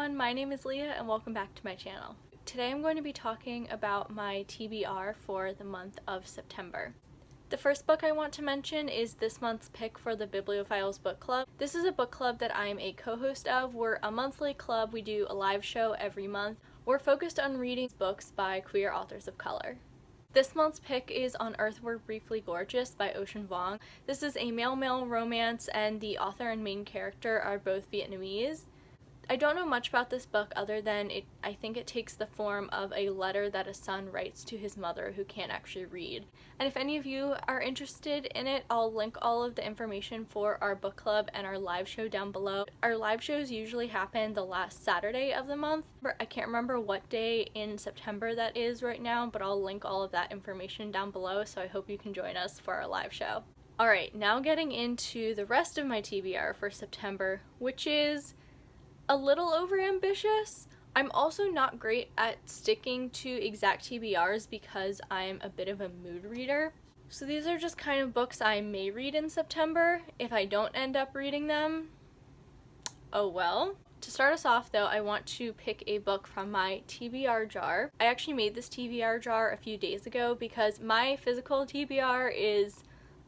everyone, my name is Leah and welcome back to my channel. Today I'm going to be talking about my TBR for the month of September. The first book I want to mention is this month's pick for the Bibliophiles Book Club. This is a book club that I am a co-host of. We're a monthly club. We do a live show every month. We're focused on reading books by queer authors of color. This month's pick is On Earth We're Briefly Gorgeous by Ocean Vuong. This is a male-male romance and the author and main character are both Vietnamese. I don't know much about this book other than I think it takes the form of a letter that a son writes to his mother who can't actually read. And if any of you are interested in it, I'll link all of the information for our book club and our live show down below. Our live shows usually happen the last Saturday of the month. I can't remember what day in September that is right now, but I'll link all of that information down below, so I hope you can join us for our live show. Alright, now getting into the rest of my TBR for September, which is a little overambitious. I'm also not great at sticking to exact TBRs because I'm a bit of a mood reader. So these are just kind of books I may read in September. If I don't end up reading them, oh well. To start us off though, I want to pick a book from my TBR jar. I actually made this TBR jar a few days ago because my physical TBR is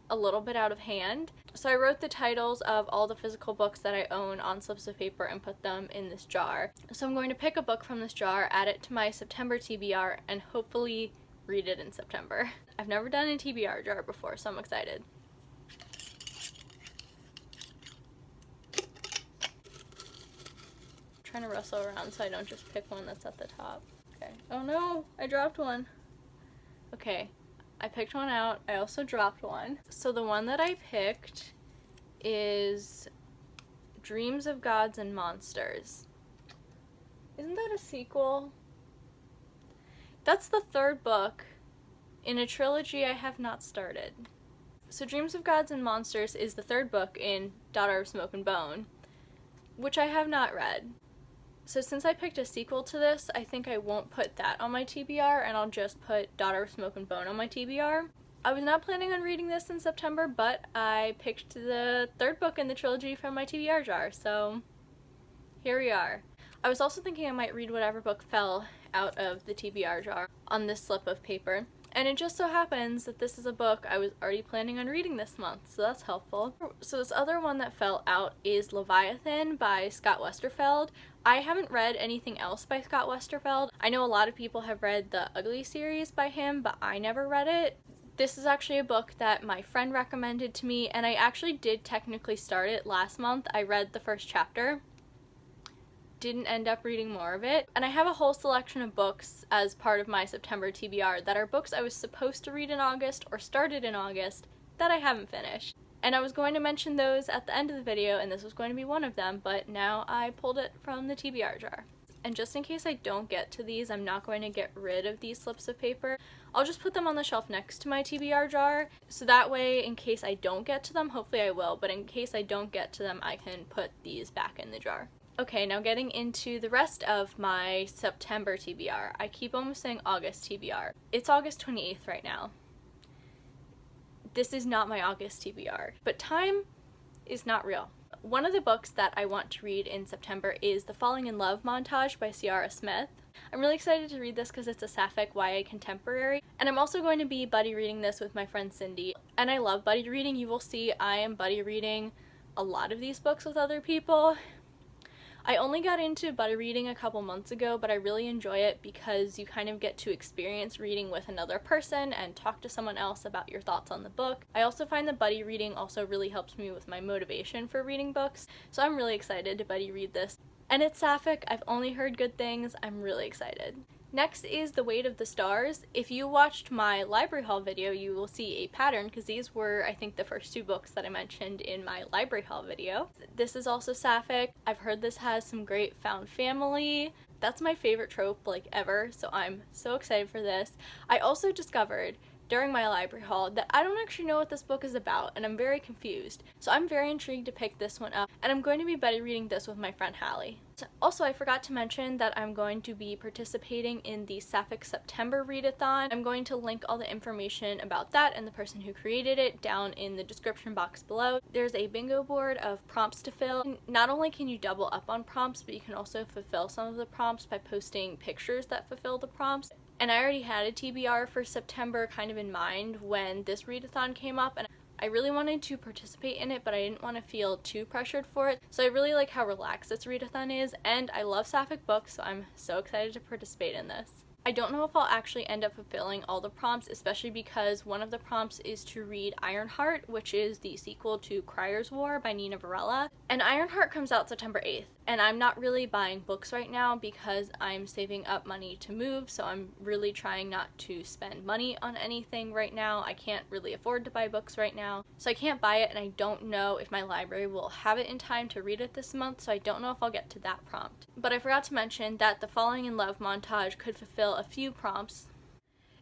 a little bit out of hand. So I wrote the titles of all the physical books that I own on slips of paper and put them in this jar. So I'm going to pick a book from this jar, add it to my September TBR, and hopefully read it in September. I've never done a TBR jar before, so I'm excited. I'm trying to rustle around so I don't just pick one that's at the top. Okay. Oh no, I dropped one. Okay. I picked one out. I also dropped one. So the one that I picked is Dreams of Gods and Monsters. Isn't that a sequel? That's the third book in a trilogy I have not started. So Dreams of Gods and Monsters is the third book in Daughter of Smoke and Bone, which I have not read. So since I picked a sequel to this, I think I won't put that on my TBR and I'll just put Daughter of Smoke and Bone on my TBR. I was not planning on reading this in September, but I picked the third book in the trilogy from my TBR jar, so here we are. I was also thinking I might read whatever book fell out of the TBR jar on this slip of paper. And it just so happens that this is a book I was already planning on reading this month, so that's helpful. So this other one that fell out is Leviathan by Scott Westerfeld. I haven't read anything else by Scott Westerfeld. I know a lot of people have read the Ugly series by him, but I never read it. This is actually a book that my friend recommended to me, and I actually did technically start it last month. I read the first chapter. Didn't end up reading more of it. And I have a whole selection of books as part of my September TBR that are books I was supposed to read in August or started in August that I haven't finished. And I was going to mention those at the end of the video and this was going to be one of them, but now I pulled it from the TBR jar. And just in case I don't get to these, I'm not going to get rid of these slips of paper. I'll just put them on the shelf next to my TBR jar, so that way in case I don't get to them, hopefully I will, but in case I don't get to them, I can put these back in the jar. Okay, now getting into the rest of my September TBR. I keep almost saying August TBR. It's August 28th right now. This is not my August TBR, but time is not real. One of the books that I want to read in September is The Falling in Love montage by Shira Smith. I'm really excited to read this because it's a Sapphic YA contemporary, and I'm also going to be buddy reading this with my friend Cindy. And I love buddy reading. You will see I am buddy reading a lot of these books with other people. I only got into buddy reading a couple months ago, but I really enjoy it because you kind of get to experience reading with another person and talk to someone else about your thoughts on the book. I also find that buddy reading also really helps me with my motivation for reading books, so I'm really excited to buddy read this. And it's Sapphic. I've only heard good things. I'm really excited. Next is The Weight of the Stars. If you watched my library haul video, you will see a pattern because these were, I think, the first two books that I mentioned in my library haul video. This is also Sapphic. I've heard this has some great found family. That's my favorite trope, like, ever, so I'm so excited for this. I also discovered during my library haul that I don't actually know what this book is about, and I'm very confused. So I'm very intrigued to pick this one up, and I'm going to be buddy reading this with my friend Hallie. Also, I forgot to mention that I'm going to be participating in the Sapphic September readathon. I'm going to link all the information about that and the person who created it down in the description box below. There's a bingo board of prompts to fill. Not only can you double up on prompts, but you can also fulfill some of the prompts by posting pictures that fulfill the prompts. And I already had a TBR for September kind of in mind when this readathon came up, and I really wanted to participate in it, but I didn't want to feel too pressured for it. So I really like how relaxed this readathon is, and I love Sapphic books, so I'm so excited to participate in this. I don't know if I'll actually end up fulfilling all the prompts, especially because one of the prompts is to read Ironheart, which is the sequel to Crier's War by Nina Varela. And Ironheart comes out September 8th, and I'm not really buying books right now because I'm saving up money to move, so I'm really trying not to spend money on anything right now. I can't really afford to buy books right now, so I can't buy it, and I don't know if my library will have it in time to read it this month, so I don't know if I'll get to that prompt. But I forgot to mention that the Falling in Love montage could fulfill a few prompts.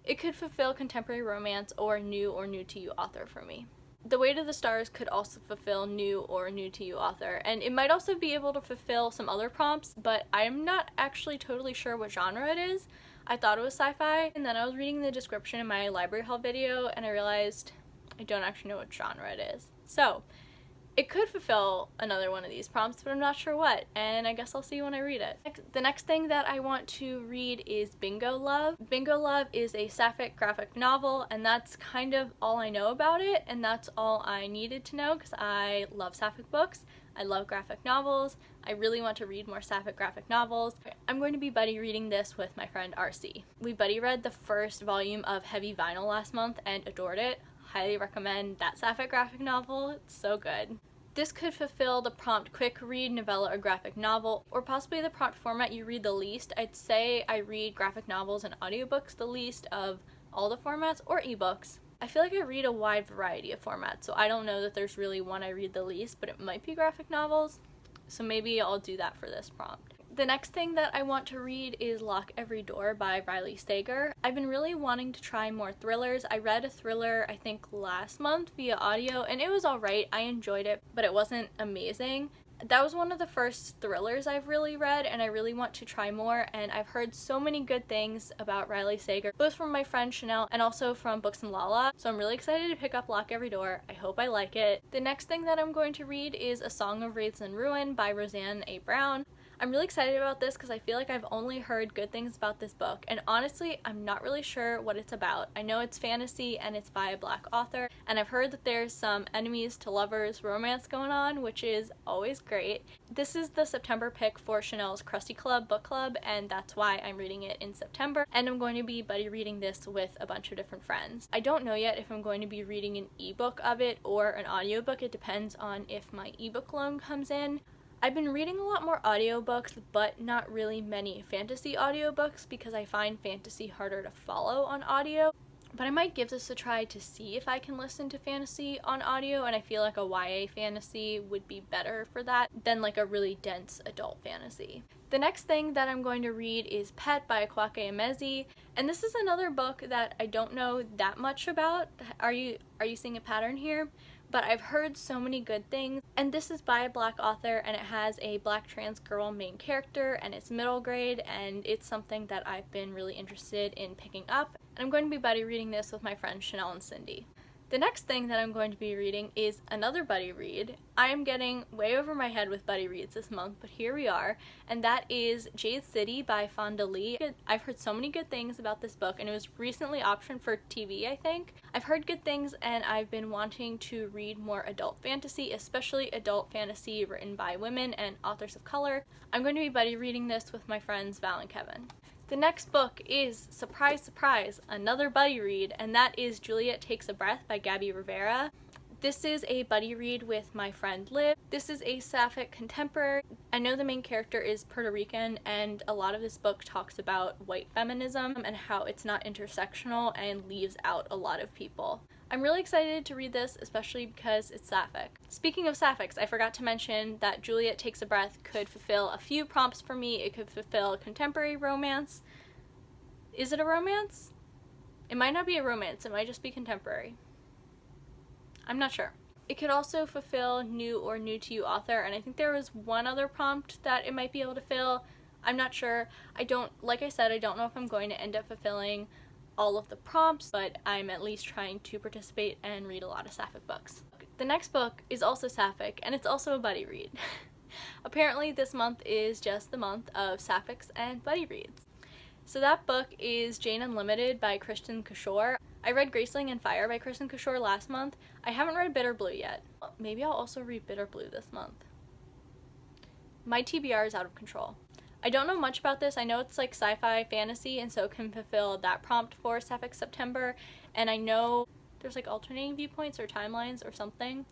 It could fulfill contemporary romance or new to you author for me. The Way to the Stars could also fulfill new to you author, and it might also be able to fulfill some other prompts, but I'm not actually totally sure what genre it is. I thought it was sci-fi, and then I was reading the description in my library haul video and I realized I don't actually know what genre it is. So it could fulfill another one of these prompts, but I'm not sure what, and I guess I'll see when I read it. The next thing that I want to read is Bingo Love. Bingo Love is a sapphic graphic novel, and that's kind of all I know about it, and that's all I needed to know because I love sapphic books. I love graphic novels. I really want to read more sapphic graphic novels. I'm going to be buddy reading this with my friend RC. We buddy read the first volume of Heavy Vinyl last month and adored it. Highly recommend that sapphic graphic novel. It's so good. This could fulfill the prompt quick read, novella, or graphic novel, or possibly the prompt format you read the least. I'd say I read graphic novels and audiobooks the least of all the formats, or ebooks. I feel like I read a wide variety of formats, so I don't know that there's really one I read the least, but it might be graphic novels, so maybe I'll do that for this prompt. The next thing that I want to read is Lock Every Door by Riley Sager. I've been really wanting to try more thrillers. I read a thriller, I think, last month via audio, and it was alright. I enjoyed it, but it wasn't amazing. That was one of the first thrillers I've really read, and I really want to try more, and I've heard so many good things about Riley Sager, both from my friend Chanel and also from Books and Lala, so I'm really excited to pick up Lock Every Door. I hope I like it. The next thing that I'm going to read is A Song of Wraiths and Ruin by Roseanne A. Brown. I'm really excited about this because I feel like I've only heard good things about this book, and honestly, I'm not really sure what it's about. I know it's fantasy and it's by a Black author, and I've heard that there's some enemies to lovers romance going on, which is always great. This is the September pick for Chanel's Krusty Club book club, and that's why I'm reading it in September, and I'm going to be buddy reading this with a bunch of different friends. I don't know yet if I'm going to be reading an ebook of it or an audiobook. It depends on if my ebook loan comes in. I've been reading a lot more audiobooks, but not really many fantasy audiobooks because I find fantasy harder to follow on audio. But I might give this a try to see if I can listen to fantasy on audio, and I feel like a YA fantasy would be better for that than like a really dense adult fantasy. The next thing that I'm going to read is Pet by Kwake Emezi, and this is another book that I don't know that much about. Are you seeing a pattern here? But I've heard so many good things, and this is by a Black author, and it has a Black trans girl main character, and it's middle grade, and it's something that I've been really interested in picking up, and I'm going to be buddy reading this with my friends Chanel and Cindy. The next thing that I'm going to be reading is another buddy read. I am getting way over my head with buddy reads this month, but here we are, and that is Jade City by Fonda Lee. I've heard so many good things about this book, and it was recently optioned for TV, I think. I've heard good things, and I've been wanting to read more adult fantasy, especially adult fantasy written by women and authors of color. I'm going to be buddy reading this with my friends Val and Kevin. The next book is, surprise, surprise, another buddy read, and that is Juliet Takes a Breath by Gabby Rivera. This is a buddy read with my friend Liv. This is a sapphic contemporary. I know the main character is Puerto Rican, and a lot of this book talks about white feminism and how it's not intersectional and leaves out a lot of people. I'm really excited to read this, especially because it's sapphic. Speaking of sapphics, I forgot to mention that Juliet Takes a Breath could fulfill a few prompts for me. It could fulfill contemporary romance. Is it a romance? It might not be a romance, it might just be contemporary. I'm not sure. It could also fulfill new or new to you author, and I think there was one other prompt that it might be able to fill. I'm not sure. Like I said, I don't know if I'm going to end up fulfilling all of the prompts, but I'm at least trying to participate and read a lot of Sapphic books. The next book is also Sapphic, and it's also a buddy read. Apparently this month is just the month of Saphics and buddy reads. So that book is Jane Unlimited by Kristen Kishore. I read Graceling and Fire by Kristen Kishore last month. I haven't read Bitter Blue yet. Maybe I'll also read Bitter Blue this month. My TBR is out of control. I don't know much about this. I know it's like sci-fi fantasy, and so it can fulfill that prompt for Sapphic September, and I know there's like alternating viewpoints or timelines or something.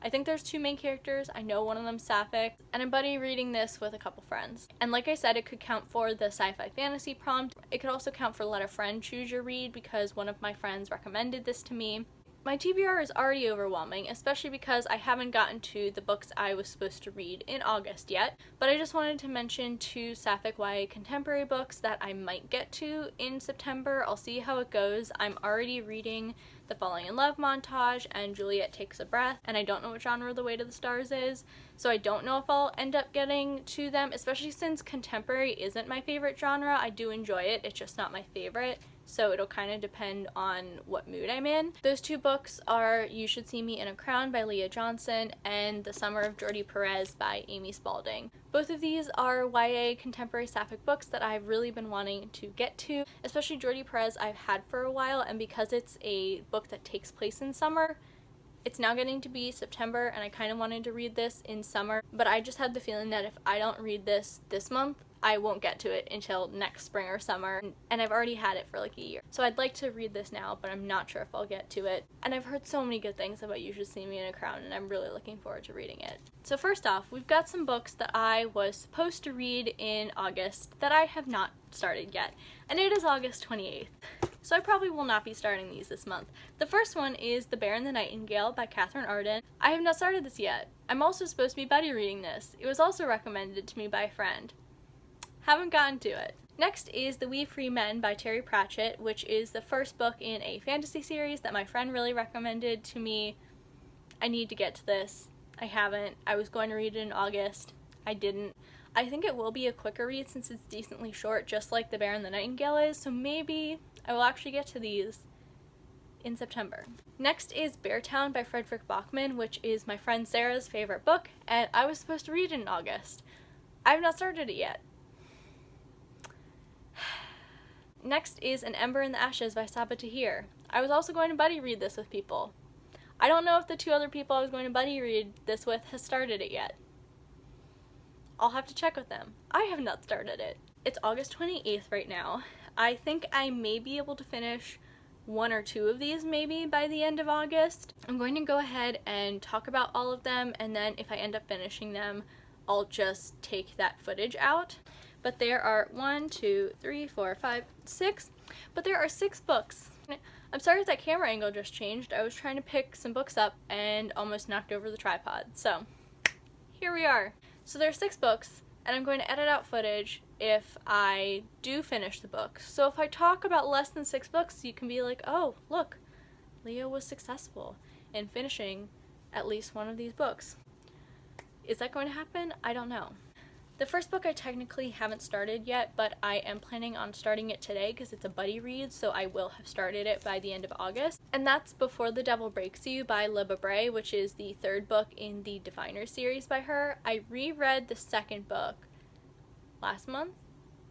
I think there's 2 main characters. I know one of them's Sapphic, and I'm buddy reading this with a couple friends. And like I said, it could count for the sci-fi fantasy prompt. It could also count for let a friend choose your read, because one of my friends recommended this to me. My TBR is already overwhelming, especially because I haven't gotten to the books I was supposed to read in August yet, but I just wanted to mention 2 Sapphic YA contemporary books that I might get to in September. I'll see how it goes. I'm already reading The Falling in Love montage and Juliet Takes a Breath, and I don't know what genre The Way to the Stars is, so I don't know if I'll end up getting to them, especially since contemporary isn't my favorite genre. I do enjoy it, it's just not my favorite. So it'll kind of depend on what mood I'm in. Those 2 books are You Should See Me in a Crown by Leah Johnson and The Summer of Jordi Perez by Amy Spalding. Both of these are YA contemporary Sapphic books that I've really been wanting to get to, especially Jordi Perez I've had for a while, and because it's a book that takes place in summer, it's now getting to be September, and I kind of wanted to read this in summer, but I just had the feeling that if I don't read this month, I won't get to it until next spring or summer, and I've already had it for like a year. So I'd like to read this now, but I'm not sure if I'll get to it. And I've heard so many good things about You Should See Me in a Crown, and I'm really looking forward to reading it. So first off, we've got some books that I was supposed to read in August that I have not started yet, and it is August 28th. So I probably will not be starting these this month. The first one is The Bear and the Nightingale by Catherine Arden. I have not started this yet. I'm also supposed to be buddy reading this. It was also recommended to me by a friend. Haven't gotten to it. Next is The We Free Men by Terry Pratchett, which is the first book in a fantasy series that my friend really recommended to me. I need to get to this. I haven't. I was going to read it in August. I didn't. I think it will be a quicker read since it's decently short, just like The Bear and the Nightingale is, so maybe I will actually get to these in September. Next is Beartown by Frederick Bachman, which is my friend Sarah's favorite book, and I was supposed to read it in August. I have not started it yet. Next is An Ember in the Ashes by Sabaa Tahir. I was also going to buddy read this with people. I don't know if the 2 other people I was going to buddy read this with has started it yet. I'll have to check with them. I have not started it. It's August 28th right now. I think I may be able to finish 1 or 2 of these maybe by the end of August. I'm going to go ahead and talk about all of them, and then if I end up finishing them, I'll just take that footage out. But there are 1, 2, 3, 4, 5, 6. But there are 6 books. I'm sorry if that camera angle just changed. I was trying to pick some books up and almost knocked over the tripod. So here we are. So there are 6 books, and I'm going to edit out footage if I do finish the book. So if I talk about less than 6 books, you can be like, oh, look, Leah was successful in finishing at least one of these books. Is that going to happen? I don't know. The first book I technically haven't started yet, but I am planning on starting it today because it's a buddy read, so I will have started it by the end of August. And that's Before the Devil Breaks You by Libba Bray, which is the 3rd book in the Diviner series by her. I reread the 2nd book last month,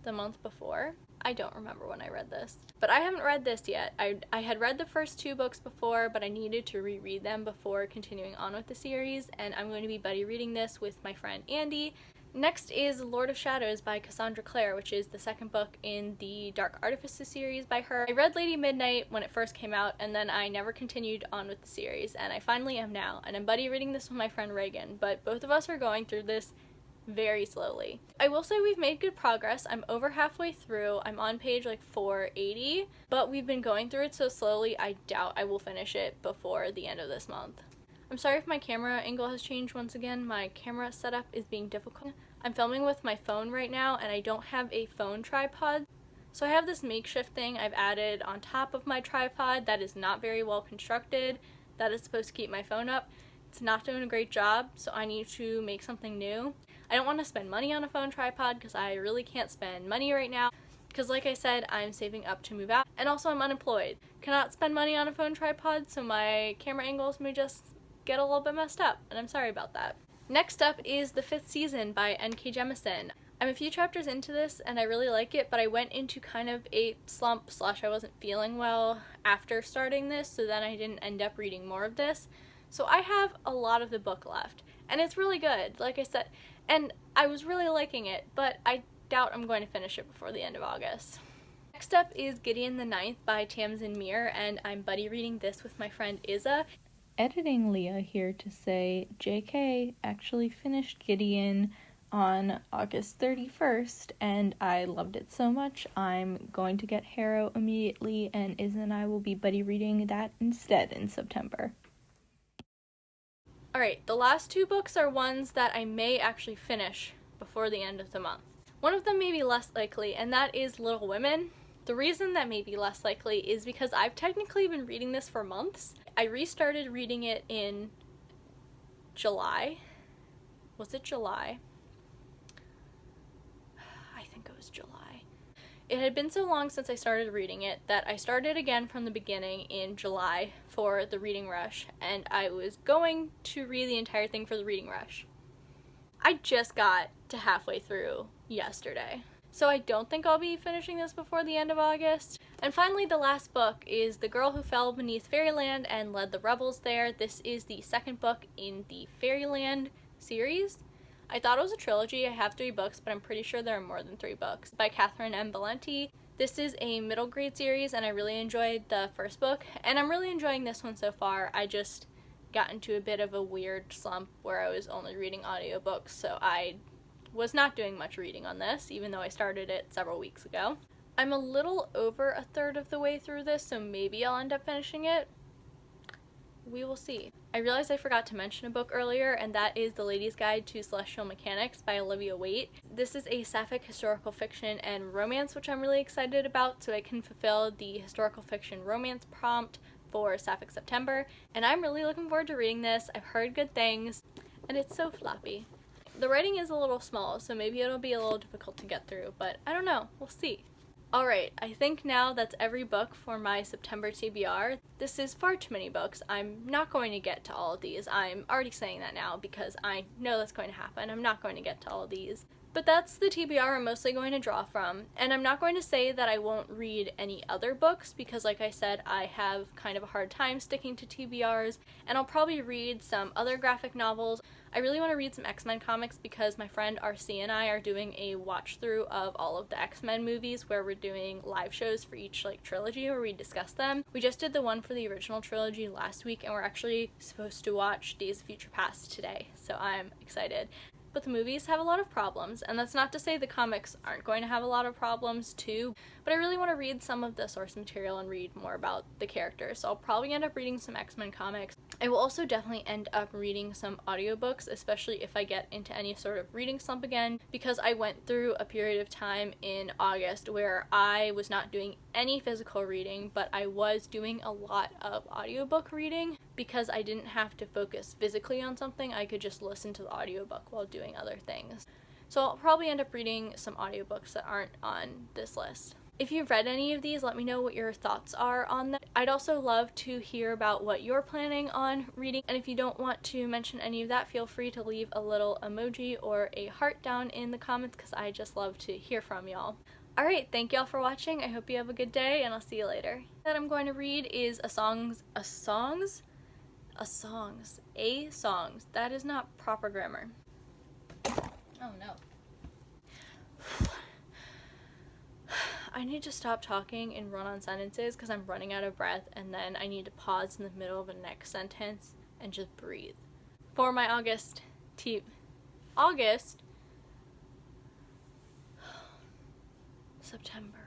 the month before. I don't remember when I read this. But I haven't read this yet. I had read the first 2 books before, but I needed to reread them before continuing on with the series, and I'm going to be buddy reading this with my friend Andy. Next is Lord of Shadows by Cassandra Clare, which is the 2nd book in the Dark Artifices series by her. I read Lady Midnight when it first came out, and then I never continued on with the series, and I finally am now, and I'm buddy reading this with my friend Reagan, but both of us are going through this very slowly. I will say we've made good progress. I'm over halfway through. I'm on page like 480, but we've been going through it so slowly I doubt I will finish it before the end of this month. I'm sorry if my camera angle has changed once again. My camera setup is being difficult. I'm filming with my phone right now, and I don't have a phone tripod, So I have this makeshift thing I've added on top of my tripod that is not very well constructed, that is supposed to keep my phone up. It's not doing a great job, so I need to make something new. I don't want to spend money on a phone tripod because I really can't spend money right now, because like I said, I'm saving up to move out, and also I'm unemployed. Cannot spend money on a phone tripod, so my camera angles may just get a little bit messed up, and I'm sorry about that. Next up is The Fifth Season by N.K. Jemisin. I'm a few chapters into this and I really like it, but I went into kind of a slump / I wasn't feeling well after starting this, so then I didn't end up reading more of this. So I have a lot of the book left, and it's really good, like I said, and I was really liking it, but I doubt I'm going to finish it before the end of August. Next up is Gideon the Ninth by Tamsin Muir, and I'm buddy reading this with my friend Izza. Editing Leah here to say JK actually finished Gideon on August 31st, and I loved it so much I'm going to get Harrow immediately, and Izza and I will be buddy reading that instead in September. Alright, the last two books are ones that I may actually finish before the end of the month. One of them may be less likely, and that is Little Women. The reason that may be less likely is because I've technically been reading this for months. I restarted reading it in July. Was it July? I think it was July. It had been so long since I started reading it that I started again from the beginning in July for the reading rush, and I was going to read the entire thing for the reading rush. I just got to halfway through yesterday, so I don't think I'll be finishing this before the end of August. And finally, the last book is The Girl Who Fell Beneath Fairyland and Led the Rebels There. This is the second book in the Fairyland series. I thought it was a trilogy. I have 3 books, but I'm pretty sure there are more than 3 books. By Catherine M. Valenti. This is a middle grade series, and I really enjoyed the first book, and I'm really enjoying this one so far. I just got into a bit of a weird slump where I was only reading audiobooks, so I was not doing much reading on this, even though I started it several weeks ago. I'm a little over a third of the way through this, so maybe I'll end up finishing it. We will see. I realized I forgot to mention a book earlier, and that is The Lady's Guide to Celestial Mechanics by Olivia Waite. This is a sapphic historical fiction and romance, which I'm really excited about, so I can fulfill the historical fiction romance prompt for Sapphic September, and I'm really looking forward to reading this. I've heard good things, and it's so floppy. The writing is a little small, so maybe it'll be a little difficult to get through, but I don't know. We'll see. Alright, I think now that's every book for my September TBR. This is far too many books. I'm not going to get to all of these. I'm already saying that now because I know that's going to happen. I'm not going to get to all of these. But that's the TBR I'm mostly going to draw from, and I'm not going to say that I won't read any other books because, like I said, I have kind of a hard time sticking to TBRs, and I'll probably read some other graphic novels. I really want to read some X-Men comics because my friend RC and I are doing a watch through of all of the X-Men movies where we're doing live shows for each trilogy where we discuss them. We just did the one for the original trilogy last week, and we're actually supposed to watch Days of Future Past today, so I'm excited. But the movies have a lot of problems, and that's not to say the comics aren't going to have a lot of problems too, but I really want to read some of the source material and read more about the characters, so I'll probably end up reading some X-Men comics. I will also definitely end up reading some audiobooks, especially if I get into any sort of reading slump again, because I went through a period of time in August where I was not doing any physical reading, but I was doing a lot of audiobook reading because I didn't have to focus physically on something. I could just listen to the audiobook while doing other things. So I'll probably end up reading some audiobooks that aren't on this list. If you've read any of these, let me know what your thoughts are on them. I'd also love to hear about what you're planning on reading, and if you don't want to mention any of that, feel free to leave a little emoji or a heart down in the comments because I just love to hear from y'all. Alright, thank y'all for watching. I hope you have a good day, and I'll see you later. That I'm going to read is A Songs. That is not proper grammar. Oh no. I need to stop talking and run on sentences because I'm running out of breath, and then I need to pause in the middle of a next sentence and just breathe. For my August September.